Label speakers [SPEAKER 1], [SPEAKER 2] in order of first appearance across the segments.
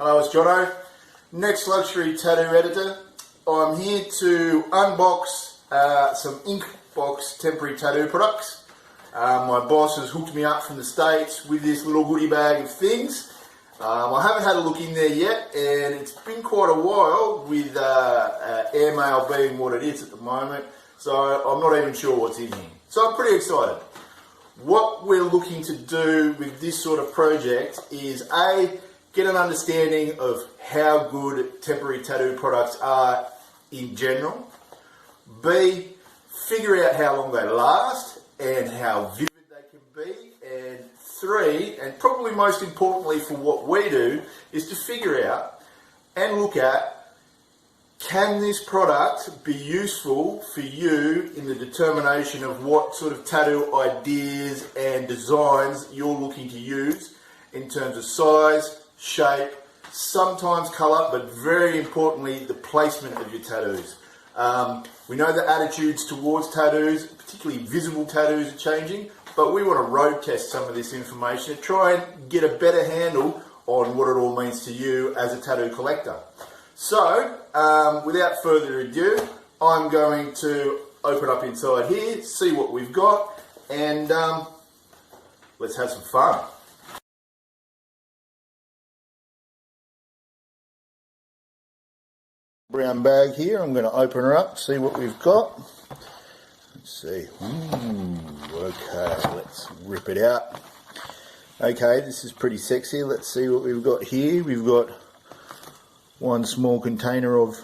[SPEAKER 1] Hello, it's Jono, Next Luxury Tattoo Editor. I'm here to unbox some Inkbox temporary tattoo products. My boss has hooked me up from the States with this little goodie bag of things. I haven't had a look in there yet, and it's been quite a while with airmail being what it is at the moment, so I'm not even sure what's in here. So I'm pretty excited. What we're looking to do with this sort of project is A, get an understanding of how good temporary tattoo products are in general. B, figure out how long they last and how vivid they can be. And 3, and probably most importantly for what we do, is to figure out and look at, can this product be useful for you in the determination of what sort of tattoo ideas and designs you're looking to use in terms of size, shape, sometimes colour, but very importantly the placement of your tattoos. We know that attitudes towards tattoos, particularly visible tattoos, are changing, but we want to road test some of this information to try and get a better handle on what it all means to you as a tattoo collector. So, without further ado, I'm going to open up inside here, see what we've got, and let's have some fun. Brown bag here, I'm going to open her up, see what we've got. Let's see. Okay, let's rip it out. Okay, this is pretty sexy. Let's see what we've got here. We've got one small container of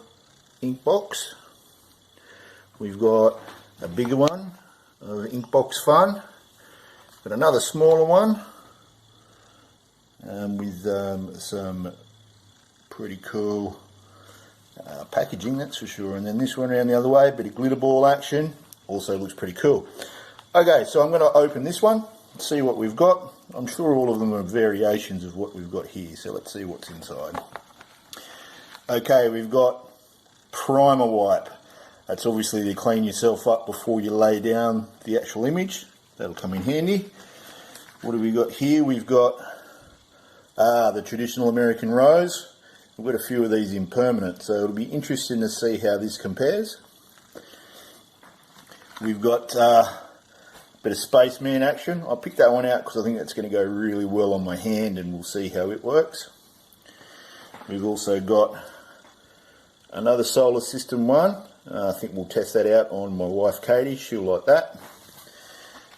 [SPEAKER 1] Inkbox. We've got a bigger one of Inkbox Fun. Got another smaller one with some pretty cool packaging, that's for sure. And then this one around the other way, bit of glitter ball action, also looks pretty cool. Okay, so I'm going to open this one, see what we've got. I'm sure all of them are variations of what we've got here, so let's see what's inside. Okay, we've got primer wipe. That's obviously to clean yourself up before you lay down the actual image. That'll come in handy. What have we got here? We've got the traditional American rose. We've got a few of these in permanent, so it'll be interesting to see how this compares. We've got a bit of spaceman action. I picked that one out because I think that's going to go really well on my hand, and we'll see how it works. We've also got another solar system one. I think we'll test that out on my wife Katie, she'll like that.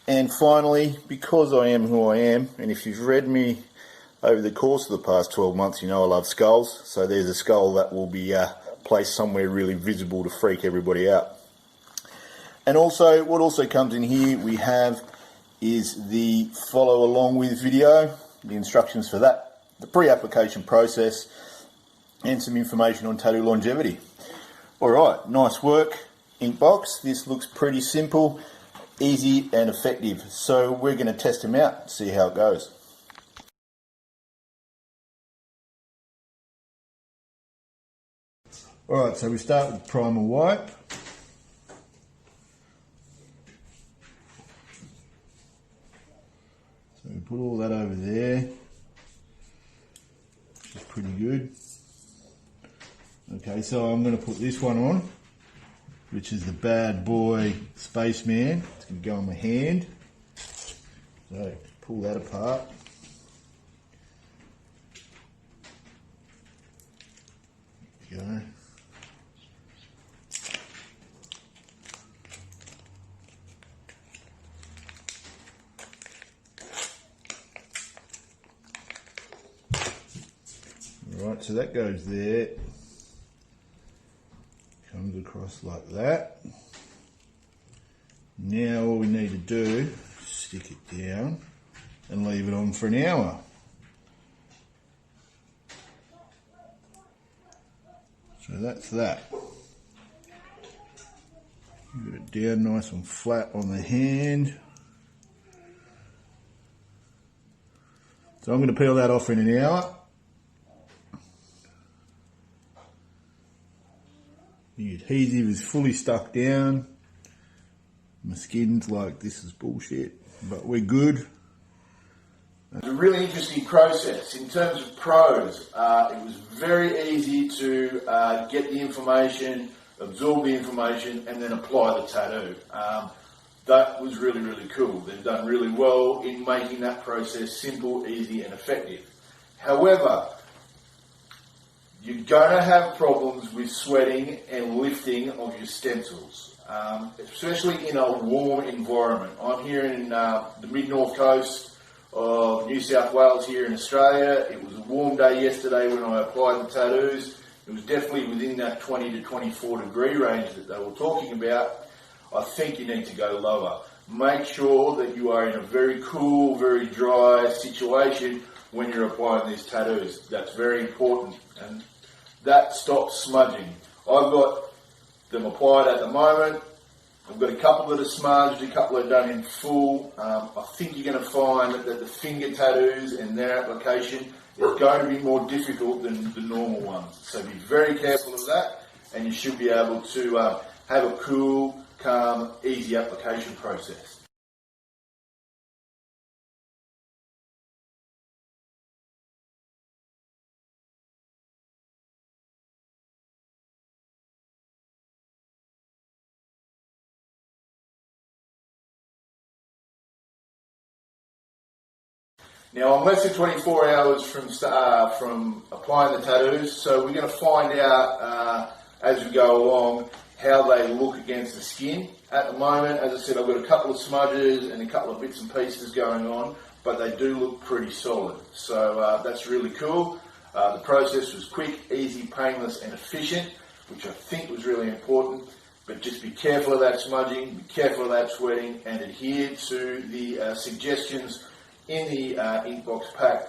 [SPEAKER 1] And finally, because I am who I am, and if you've read me over the course of the past 12 months, you know I love skulls, so there's a skull that will be placed somewhere really visible to freak everybody out. And also, what also comes in here we have is the follow along with video, the instructions for that, the pre-application process, and some information on tattoo longevity. Alright, nice work, Inkbox. This looks pretty simple, easy and effective. So we're going to test them out, see how it goes. Alright, so we start with primer wipe. So we put all that over there, which is pretty good. Okay, so I'm going to put this one on, which is the bad boy spaceman. It's going to go on my hand. So pull that apart. There we go. Right, so that goes there, comes across like that. Now all we need to do is stick it down and leave it on for an hour. So that's that. Get it down nice and flat on the hand. So I'm going to peel that off in an hour. The adhesive is fully stuck down. My skin's like, this is bullshit, but we're good. It's a really interesting process. In terms of pros, it was very easy to get the information, absorb the information, and then apply the tattoo. That was really, really cool. They've done really well in making that process simple, easy, and effective. However, you're going to have problems with sweating and lifting of your stencils, especially in a warm environment. I'm here in the mid-north coast of New South Wales here in Australia. It was a warm day yesterday when I applied the tattoos. It was definitely within that 20 to 24 degree range that they were talking about. I think you need to go lower. Make sure that you are in a very cool, very dry situation when you're applying these tattoos. That's very important, and that stops smudging. I've got them applied at the moment. I've got a couple that are smudged, a couple are done in full. I think you're going to find that the finger tattoos and their application is going to be more difficult than the normal ones. So be very careful of that, and you should be able to have a cool, calm, easy application process. Now I'm less than 24 hours from applying the tattoos, so we're going to find out as we go along how they look against the skin. At the moment, as I said, I've got a couple of smudges and a couple of bits and pieces going on, but they do look pretty solid. So that's really cool. The process was quick, easy, painless and efficient, which I think was really important. But just be careful of that smudging, be careful of that sweating, and adhere to the suggestions in the Inkbox pack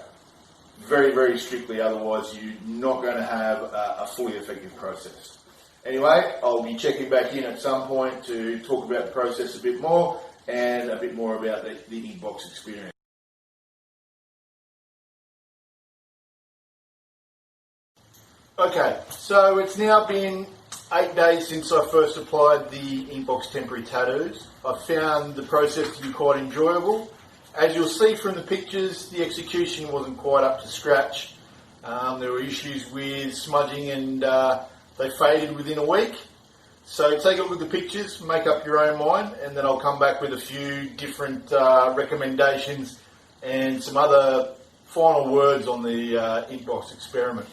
[SPEAKER 1] very, very strictly, otherwise you're not going to have a fully effective process. Anyway, I'll be checking back in at some point to talk about the process a bit more and a bit more about the Inkbox experience. Okay, so it's now been 8 days since I first applied the Inkbox temporary tattoos. I found the process to be quite enjoyable. As you'll see from the pictures, the execution wasn't quite up to scratch. There were issues with smudging and they faded within a week. So take a look at the pictures, make up your own mind, and then I'll come back with a few different recommendations and some other final words on the Inkbox experiment.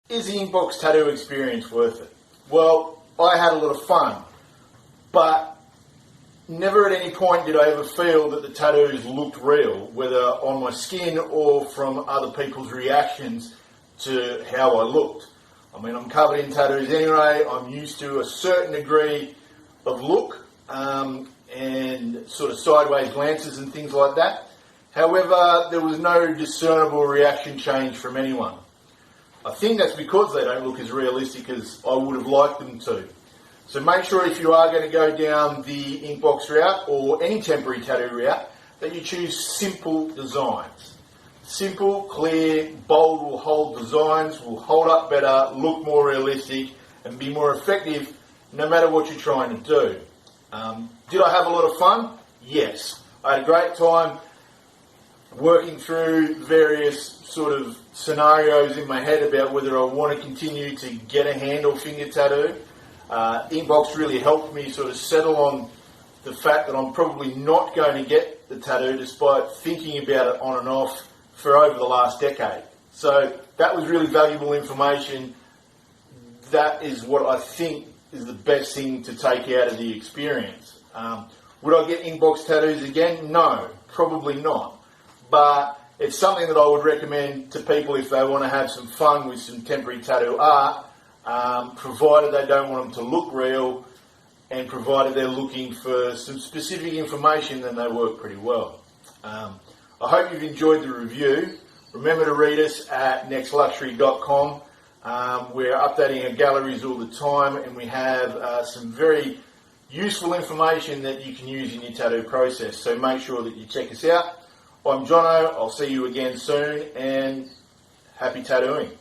[SPEAKER 1] Is the Inkbox tattoo experience worth it? Well, I had a lot of fun, but never at any point did I ever feel that the tattoos looked real, whether on my skin or from other people's reactions to how I looked. I mean, I'm covered in tattoos anyway, I'm used to a certain degree of look and sort of sideways glances and things like that. However, there was no discernible reaction change from anyone. I think that's because they don't look as realistic as I would have liked them to. So make sure if you are going to go down the Inkbox route or any temporary tattoo route that you choose simple designs. Simple, clear, bold will hold designs, will hold up better, look more realistic and be more effective no matter what you're trying to do. Did I have a lot of fun? Yes. I had a great time working through various sort of scenarios in my head about whether I want to continue to get a hand or finger tattoo. Inkbox really helped me sort of settle on the fact that I'm probably not going to get the tattoo despite thinking about it on and off for over the last decade. So that was really valuable information. That is what I think is the best thing to take out of the experience. Would I get Inkbox tattoos again? No, probably not. But it's something that I would recommend to people if they want to have some fun with some temporary tattoo art, provided they don't want them to look real and provided they're looking for some specific information, then they work pretty well. I hope you've enjoyed the review. Remember to read us at nextluxury.com. We're updating our galleries all the time, and we have some very useful information that you can use in your tattoo process. So make sure that you check us out. I'm Jono. I'll see you again soon, and happy tattooing.